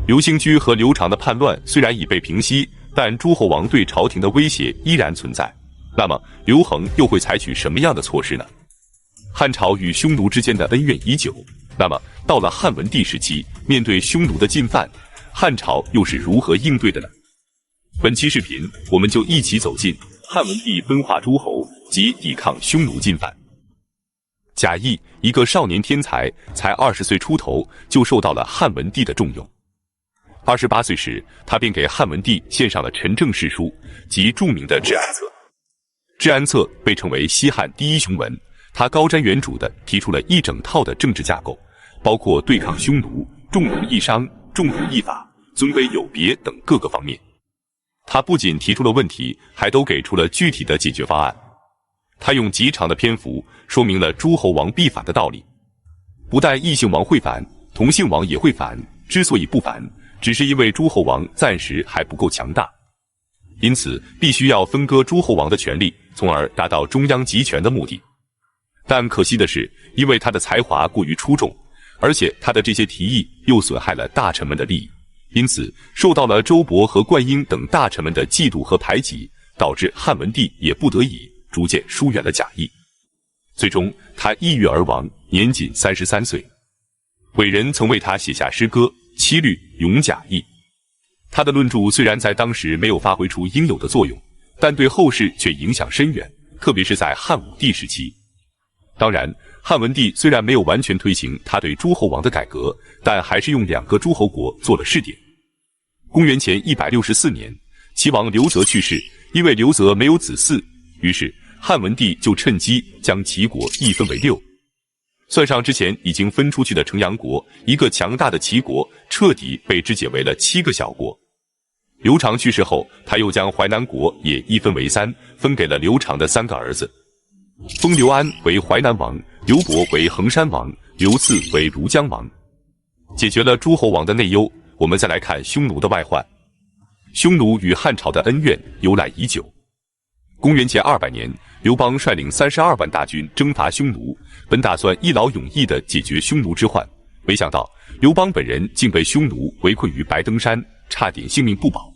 刘兴居和刘长的叛乱虽然已被平息，但诸侯王对朝廷的威胁依然存在。那么，刘恒又会采取什么样的措施呢？汉朝与匈奴之间的恩怨已久，那么到了汉文帝时期，面对匈奴的进犯，汉朝又是如何应对的呢？本期视频，我们就一起走进汉文帝分化诸侯及抵抗匈奴进犯。贾谊，一个少年天才，才20岁出头，就受到了汉文帝的重用。28岁时，他便给汉文帝献上了陈政事书及著名的《治安策》。《治安策》被称为西汉第一雄文，他高瞻远瞩地提出了一整套的政治架构，包括对抗匈奴、重农抑商、重儒抑法、尊卑有别等各个方面。他不仅提出了问题，还都给出了具体的解决方案。他用极长的篇幅说明了诸侯王必反的道理。不但异姓王会反，同姓王也会反，之所以不反，只是因为诸侯王暂时还不够强大，因此必须要分割诸侯王的权力，从而达到中央集权的目的。但可惜的是，因为他的才华过于出众，而且他的这些提议又损害了大臣们的利益，因此受到了周勃和灌婴等大臣们的嫉妒和排挤，导致汉文帝也不得已逐渐疏远了贾谊。最终他抑郁而亡，年仅33岁。伟人曾为他写下诗歌《七律·咏贾谊》。他的论著虽然在当时没有发挥出应有的作用，但对后世却影响深远，特别是在汉武帝时期。当然，汉文帝虽然没有完全推行他对诸侯王的改革，但还是用2个诸侯国做了试点。公元前164年，齐王刘泽去世，因为刘泽没有子嗣，于是汉文帝就趁机将齐国一分为6。算上之前已经分出去的城阳国，一个强大的齐国彻底被肢解为了7个小国。刘长去世后，他又将淮南国也一分为3，分给了刘长的3个儿子，封刘安为淮南王，刘伯为衡山王，刘赐为庐江王。解决了诸侯王的内忧，我们再来看匈奴的外患。匈奴与汉朝的恩怨由来已久。公元前200年，刘邦率领32万大军征伐匈奴，本打算一劳永逸地解决匈奴之患，没想到刘邦本人竟被匈奴围困于白登山，差点性命不保。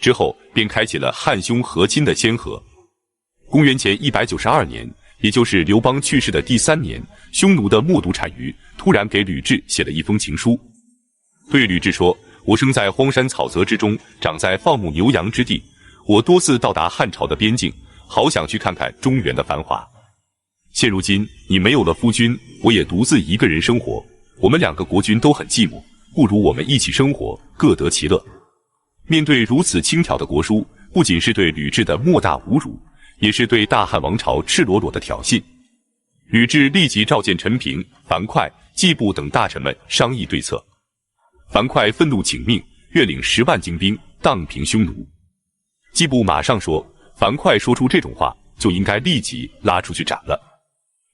之后便开启了汉匈和亲的先河。公元前192年，也就是刘邦去世的第3年，匈奴的冒顿单于突然给吕雉写了一封情书，对吕雉说：“我生在荒山草泽之中，长在放牧牛羊之地，我多次到达汉朝的边境，好想去看看中原的繁华。现如今你没有了夫君，我也独自一个人生活，我们2个国君都很寂寞，不如我们一起生活，各得其乐。”面对如此轻佻的国书，不仅是对吕雉的莫大侮辱，也是对大汉王朝赤裸裸的挑衅。吕雉立即召见陈平、樊哙、季布等大臣们商议对策。樊哙愤怒请命，愿领10万精兵荡平匈奴。季布马上说，樊哙说出这种话，就应该立即拉出去斩了。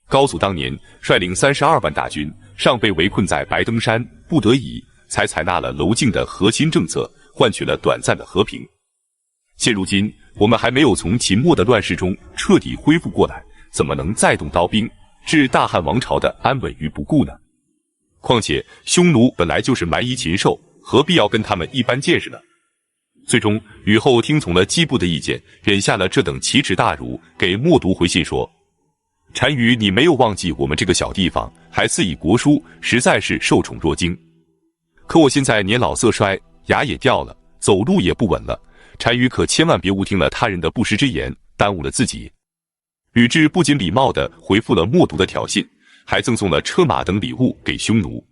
高祖当年率领32万大军，尚被围困在白登山，不得已才采纳了娄敬的和亲政策，换取了短暂的和平。现如今我们还没有从秦末的乱世中彻底恢复过来，怎么能再动刀兵，置大汉王朝的安稳于不顾呢？况且匈奴本来就是蛮夷禽兽，何必要跟他们一般见识呢？最终吕后听从了季布的意见，忍下了这等奇耻大辱，给冒顿回信说：“单于，你没有忘记我们这个小地方，还赐以国书，实在是受宠若惊。可我现在年老色衰，牙也掉了，走路也不稳了，单于可千万别误听了他人的不实之言，耽误了自己。”吕雉不仅礼貌地回复了冒顿的挑衅，还赠送了车马等礼物给匈奴。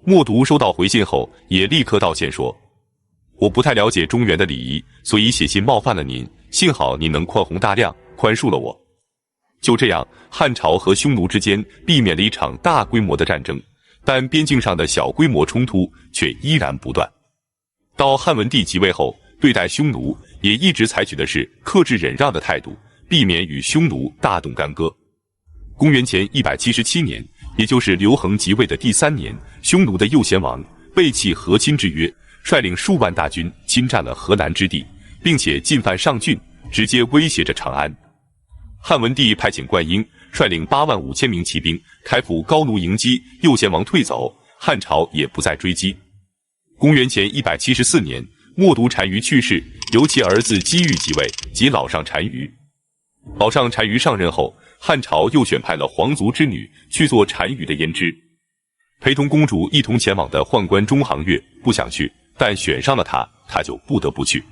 冒顿收到回信后，也立刻道歉说：“我不太了解中原的礼仪，所以写信冒犯了您，幸好您能宽宏大量，宽恕了我。”就这样，汉朝和匈奴之间避免了一场大规模的战争，但边境上的小规模冲突却依然不断。到汉文帝即位后，对待匈奴也一直采取的是克制忍让的态度，避免与匈奴大动干戈。公元前177年，也就是刘恒即位的第3年，匈奴的右贤王背弃和亲之约，率领数万大军侵占了河南之地，并且进犯上郡，直接威胁着长安。汉文帝派遣灌婴率领8万5千名骑兵开赴高卢迎击，右贤王退走，汉朝也不再追击。公元前174年，默读单于去世，由其儿子姬玉继位，即老上单于。老上单于上任后，汉朝又选派了皇族之女去做单于的胭脂。陪同公主一同前往的宦官中行月不想去，但选上了他就不得不去。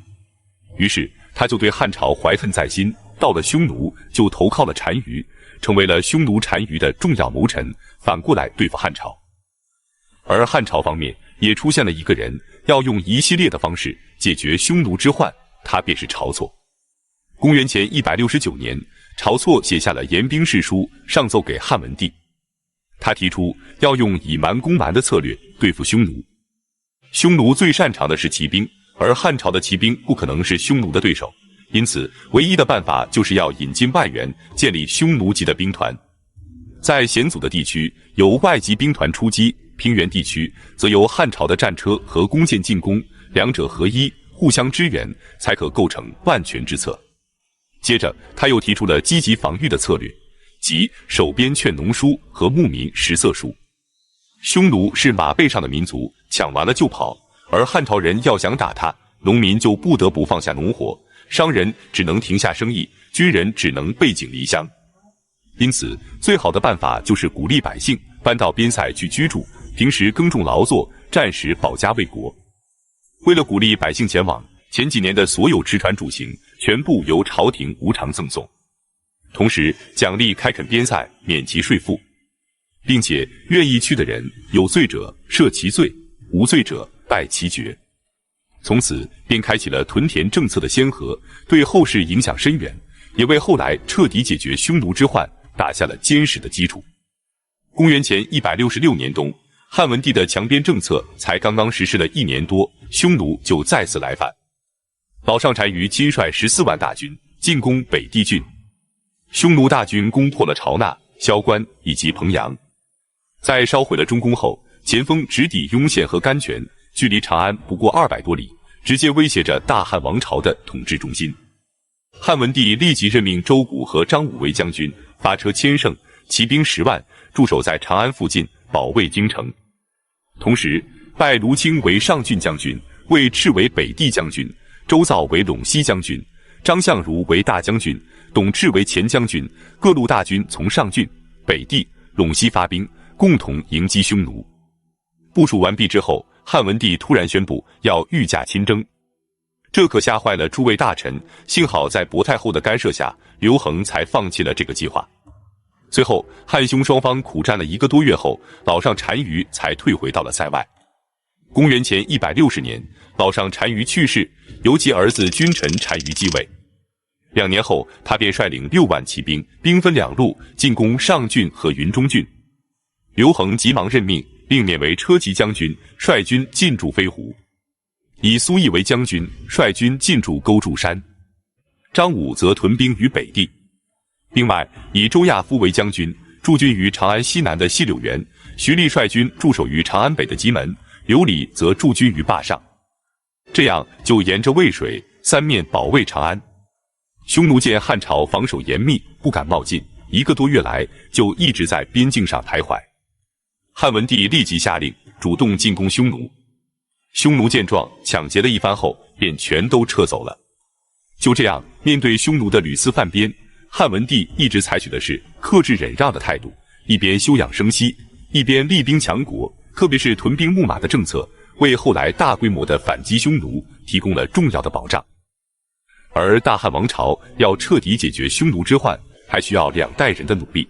于是他就对汉朝怀恨在心，到了匈奴就投靠了单于，成为了匈奴单于的重要谋臣，反过来对付汉朝。而汉朝方面也出现了一个人，要用一系列的方式解决匈奴之患，他便是晁错。公元前169年，晁错写下了言兵誓书，上奏给汉文帝。他提出要用以蛮攻蛮的策略对付匈奴。匈奴最擅长的是骑兵，而汉朝的骑兵不可能是匈奴的对手，因此唯一的办法就是要引进外援，建立匈奴籍的兵团。在险阻的地区由外籍兵团出击，平原地区则由汉朝的战车和弓箭进攻，两者合一，互相支援，才可构成万全之策。接着他又提出了积极防御的策略，即守边劝农书和牧民食色书。匈奴是马背上的民族，抢完了就跑，而汉朝人要想打他，农民就不得不放下农活，商人只能停下生意，军人只能背井离乡。因此最好的办法就是鼓励百姓搬到边塞去居住，平时耕种劳作，战时保家卫国。为了鼓励百姓前往，前几年的所有吃穿住行全部由朝廷无偿赠送，同时奖励开垦边塞，免其税赋，并且愿意去的人，有罪者赦其罪，无罪者拜其爵。从此便开启了屯田政策的先河，对后世影响深远，也为后来彻底解决匈奴之患打下了坚实的基础。公元前166年冬，汉文帝的强边政策才刚刚实施了1年多，匈奴就再次来犯。老上单于亲率14万大军进攻北地郡，匈奴大军攻破了巢纳、萧关以及彭阳。在烧毁了中宫后，前锋直抵雍县和甘泉，距离长安不过200多里，直接威胁着大汉王朝的统治中心。汉文帝立即任命周谷和张武为将军，发车1000乘，骑兵10万，驻守在长安附近，保卫京城。同时拜卢清为上郡将军，魏赤为北地将军，周造为陇西将军，张相如为大将军，董炽为前将军，各路大军从上郡、北地、陇西发兵，共同迎击匈奴。部署完毕之后，汉文帝突然宣布要御驾亲征，这可吓坏了诸位大臣，幸好在薄太后的干涉下，刘恒才放弃了这个计划。最后汉匈双方苦战了1个多月后，老上单于才退回到了塞外。公元前160年，老上单于去世，由其儿子君臣单于继位。2年后，他便率领6万骑兵，兵分2路进攻上郡和云中郡。刘恒急忙任命，并免为车骑将军，率军进驻飞狐；以苏毅为将军，率军进驻勾注山。张武则屯兵于北地。另外，以周亚夫为将军，驻军于长安西南的西柳原；徐厉率军驻守于长安北的棘门，刘礼则驻军于坝上。这样就沿着渭水3面保卫长安。匈奴见汉朝防守严密，不敢冒进，1个多月来就一直在边境上徘徊。汉文帝立即下令主动进攻匈奴。匈奴见状，抢劫了一番后，便全都撤走了。就这样，面对匈奴的屡次犯边，汉文帝一直采取的是克制忍让的态度，一边休养生息，一边厉兵强国，特别是屯兵牧马的政策，为后来大规模的反击匈奴提供了重要的保障。而大汉王朝要彻底解决匈奴之患，还需要2代人的努力。